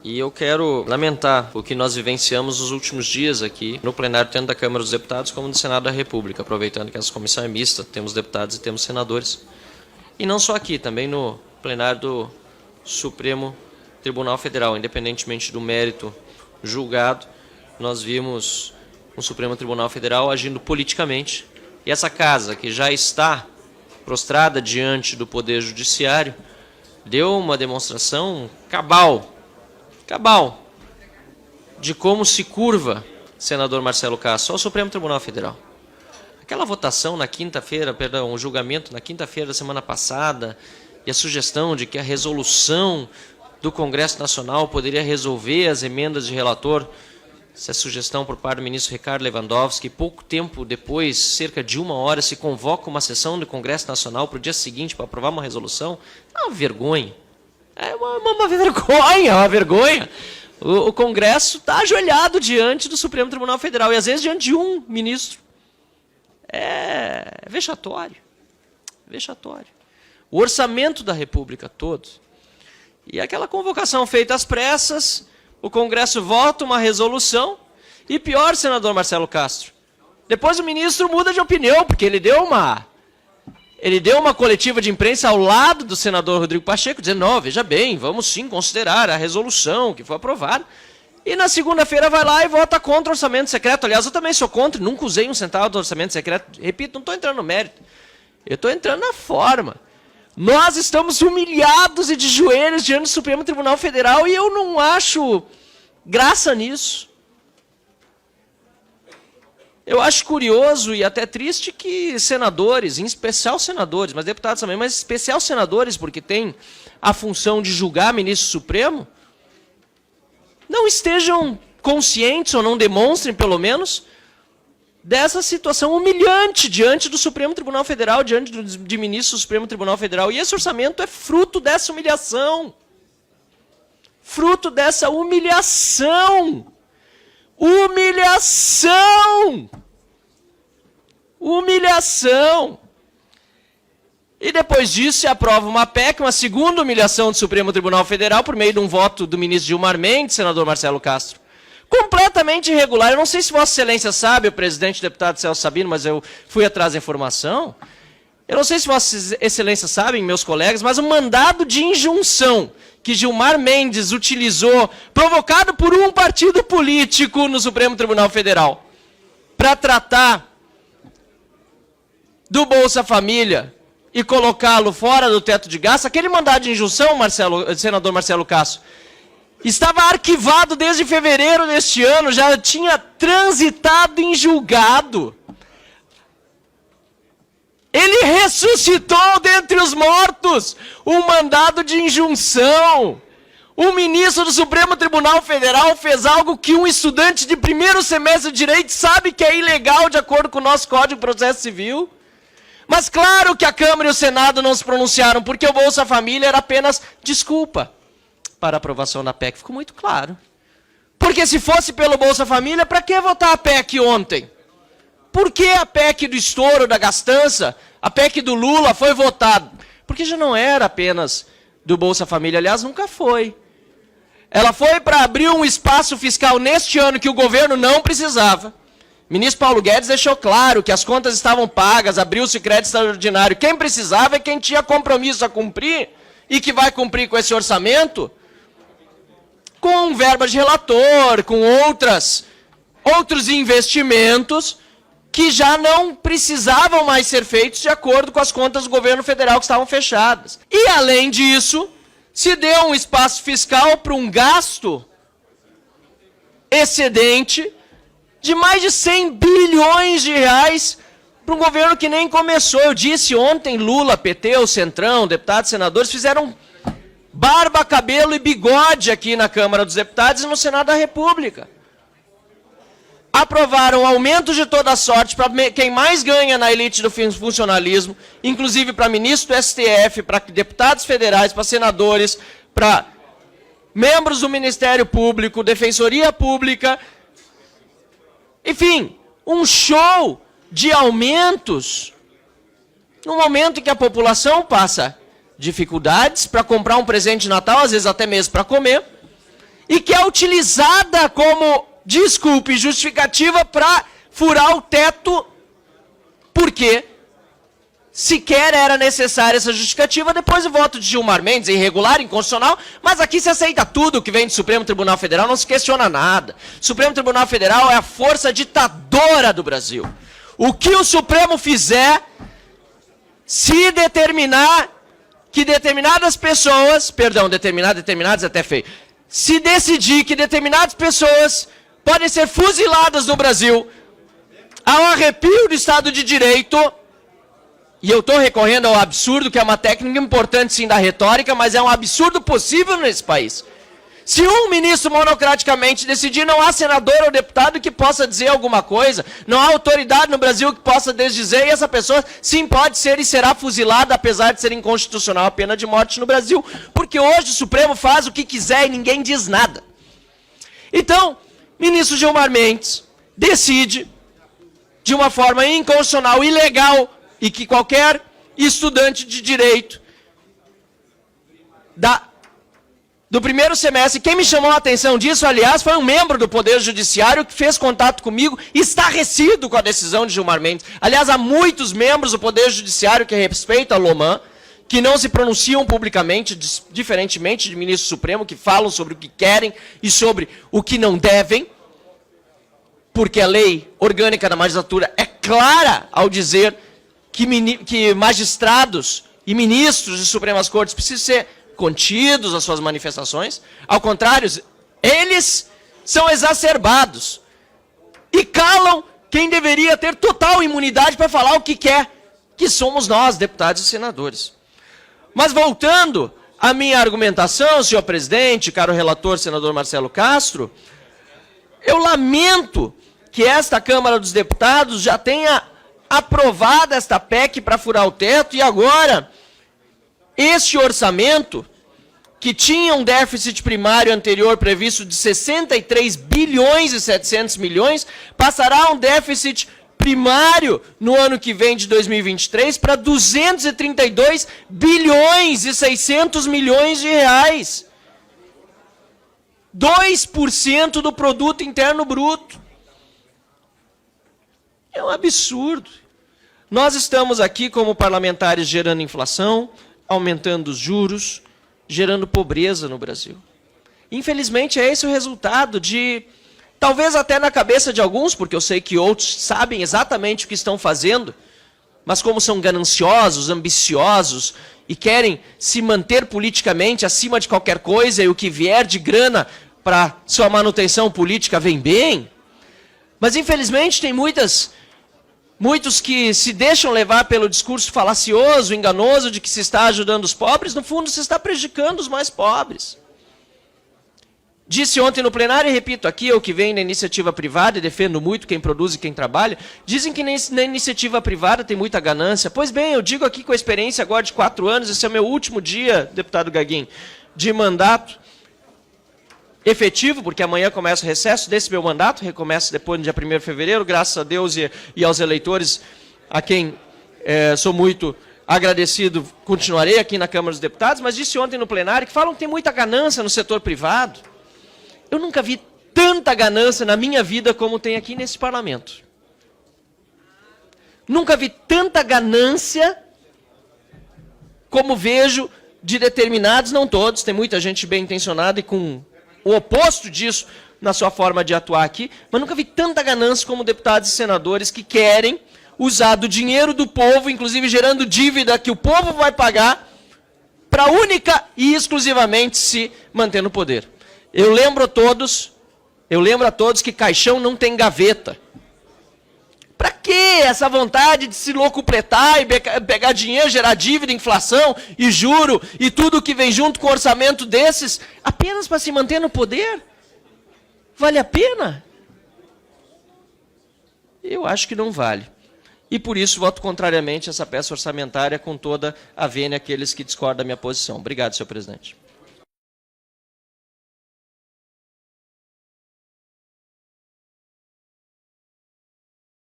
E eu quero lamentar o que nós vivenciamos nos últimos dias aqui no plenário, tanto da Câmara dos Deputados como do Senado da República, aproveitando que essa comissão é mista, temos deputados e temos senadores. E não só aqui, também no plenário do Supremo Tribunal Federal, independentemente do mérito julgado, nós vimos o Supremo Tribunal Federal agindo politicamente. E essa casa, que já está prostrada diante do Poder Judiciário, deu uma demonstração cabal de como se curva senador Marcelo Castro ao Supremo Tribunal Federal. Aquela votação na quinta-feira, o julgamento na quinta-feira da semana passada, e a sugestão de que a resolução do Congresso Nacional poderia resolver as emendas de relator, essa sugestão por parte do ministro Ricardo Lewandowski, pouco tempo depois, cerca de 1 hora, se convoca uma sessão do Congresso Nacional para o dia seguinte para aprovar uma resolução. É uma vergonha. É uma vergonha. O Congresso está ajoelhado diante do Supremo Tribunal Federal e, às vezes, diante de um ministro. É vexatório. Vexatório. O orçamento da República todo. E aquela convocação feita às pressas, o Congresso vota uma resolução e, pior, senador Marcelo Castro, depois o ministro muda de opinião, porque ele deu uma coletiva de imprensa ao lado do senador Rodrigo Pacheco, dizendo, não, veja bem, vamos sim considerar a resolução que foi aprovada. E na segunda-feira vai lá e vota contra o orçamento secreto. Aliás, eu também sou contra, nunca usei um centavo do orçamento secreto. Repito, não estou entrando no mérito, eu estou entrando na forma. Nós estamos humilhados e de joelhos diante do Supremo Tribunal Federal e eu não acho graça nisso. Eu acho curioso e até triste que senadores, em especial senadores, mas deputados também, mas em especial senadores, porque tem a função de julgar ministro supremo, não estejam conscientes ou não demonstrem, pelo menos, dessa situação humilhante diante do Supremo Tribunal Federal, diante de ministros do Supremo Tribunal Federal. E esse orçamento é fruto dessa humilhação. Fruto dessa humilhação. Humilhação! Humilhação! E depois disso se aprova uma PEC, uma segunda humilhação do Supremo Tribunal Federal, por meio de um voto do ministro Gilmar Mendes, senador Marcelo Castro. Completamente irregular. Eu não sei se Vossa Excelência sabe, o presidente, o deputado Celso Sabino, mas eu fui atrás da informação. Eu não sei se Vossa Excelência sabem, meus colegas, mas o mandado de injunção que Gilmar Mendes utilizou, provocado por um partido político no Supremo Tribunal Federal, para tratar do Bolsa Família e colocá-lo fora do teto de gasto, aquele mandado de injunção, senador Marcelo Castro, estava arquivado desde fevereiro deste ano, já tinha transitado em julgado. Ele ressuscitou dentre os mortos um mandado de injunção. O ministro do Supremo Tribunal Federal fez algo que um estudante de primeiro semestre de Direito sabe que é ilegal de acordo com o nosso Código de Processo Civil. Mas claro que a Câmara e o Senado não se pronunciaram, porque o Bolsa Família era apenas desculpa para a aprovação da PEC. Ficou muito claro. Porque se fosse pelo Bolsa Família, para que votar a PEC ontem? Por que a PEC do estouro, da gastança, a PEC do Lula foi votada? Porque já não era apenas do Bolsa Família, aliás, nunca foi. Ela foi para abrir um espaço fiscal neste ano que o governo não precisava. O ministro Paulo Guedes deixou claro que as contas estavam pagas, abriu-se crédito extraordinário. Quem precisava é quem tinha compromisso a cumprir e que vai cumprir com esse orçamento, com verbas de relator, com outros investimentos que já não precisavam mais ser feitos de acordo com as contas do governo federal que estavam fechadas. E, além disso, se deu um espaço fiscal para um gasto excedente de mais de 100 bilhões de reais para um governo que nem começou. Eu disse ontem, Lula, PT, o Centrão, deputados, senadores, fizeram barba, cabelo e bigode aqui na Câmara dos Deputados e no Senado da República. Aprovaram aumentos de toda sorte para quem mais ganha na elite do funcionalismo, inclusive para ministro do STF, para deputados federais, para senadores, para membros do Ministério Público, Defensoria Pública. Enfim, um show de aumentos no momento em que a população passa dificuldades para comprar um presente de Natal, às vezes até mesmo para comer, e que é utilizada como desculpa e justificativa para furar o teto, porque sequer era necessária essa justificativa depois do voto de Gilmar Mendes, irregular, inconstitucional, mas aqui se aceita tudo que vem do Supremo Tribunal Federal, não se questiona nada. O Supremo Tribunal Federal é a força ditadora do Brasil. O que o Supremo fizer, se determinar que determinadas pessoas, perdão, determinadas é até feio, se decidir que determinadas pessoas podem ser fuziladas no Brasil ao arrepio do Estado de Direito, e eu estou recorrendo ao absurdo, que é uma técnica importante sim da retórica, mas é um absurdo possível nesse país. Se um ministro monocraticamente decidir, não há senador ou deputado que possa dizer alguma coisa, não há autoridade no Brasil que possa desdizer, e essa pessoa sim pode ser e será fuzilada, apesar de ser inconstitucional a pena de morte no Brasil, porque hoje o Supremo faz o que quiser e ninguém diz nada. Então, ministro Gilmar Mendes decide, de uma forma inconstitucional, ilegal, e que qualquer estudante de direito do primeiro semestre, quem me chamou a atenção disso, aliás, foi um membro do Poder Judiciário que fez contato comigo, estarrecido com a decisão de Gilmar Mendes. Aliás, há muitos membros do Poder Judiciário que respeitam a Loman, que não se pronunciam publicamente, diferentemente de ministro Supremo, que falam sobre o que querem e sobre o que não devem, porque a lei orgânica da magistratura é clara ao dizer que magistrados e ministros de Supremas Cortes precisam ser contidos as suas manifestações. Ao contrário, eles são exacerbados e calam quem deveria ter total imunidade para falar o que quer, que somos nós, deputados e senadores. Mas voltando à minha argumentação, senhor presidente, caro relator, senador Marcelo Castro, eu lamento que esta Câmara dos Deputados já tenha aprovado esta PEC para furar o teto, e agora este orçamento, que tinha um déficit primário anterior previsto de 63 bilhões e 700 milhões, passará a um déficit primário no ano que vem de 2023 para 232 bilhões e 600 milhões de reais. 2% do produto interno bruto. É um absurdo. Nós estamos aqui como parlamentares gerando inflação, aumentando os juros, gerando pobreza no Brasil. Infelizmente, é esse o resultado de, talvez até na cabeça de alguns, porque eu sei que outros sabem exatamente o que estão fazendo, mas como são gananciosos, ambiciosos e querem se manter politicamente acima de qualquer coisa, e o que vier de grana para sua manutenção política vem bem. Mas, infelizmente, tem muitos que se deixam levar pelo discurso falacioso, enganoso, de que se está ajudando os pobres, no fundo se está prejudicando os mais pobres. Disse ontem no plenário, e repito aqui, eu que venho na iniciativa privada, e defendo muito quem produz e quem trabalha, dizem que na iniciativa privada tem muita ganância. Pois bem, eu digo aqui com a experiência agora de 4 anos, esse é o meu último dia, deputado Gaguin, de mandato efetivo, porque amanhã começa o recesso desse meu mandato, recomeça depois no dia 1º de fevereiro, graças a Deus e aos eleitores, a quem sou muito agradecido, continuarei aqui na Câmara dos Deputados, mas disse ontem no plenário que falam que tem muita ganância no setor privado. Eu nunca vi tanta ganância na minha vida como tem aqui nesse parlamento. Nunca vi tanta ganância como vejo de determinados, não todos, tem muita gente bem intencionada e com o oposto disso na sua forma de atuar aqui, mas nunca vi tanta ganância como deputados e senadores que querem usar do dinheiro do povo, inclusive gerando dívida que o povo vai pagar, para única e exclusivamente se manter no poder. Eu lembro a todos que caixão não tem gaveta. Para que essa vontade de se locupletar e pegar dinheiro, gerar dívida, inflação e juro e tudo que vem junto com o orçamento desses, apenas para se manter no poder? Vale a pena? Eu acho que não vale. E por isso voto contrariamente a essa peça orçamentária, com toda a vênia àqueles que discordam da minha posição. Obrigado, senhor presidente.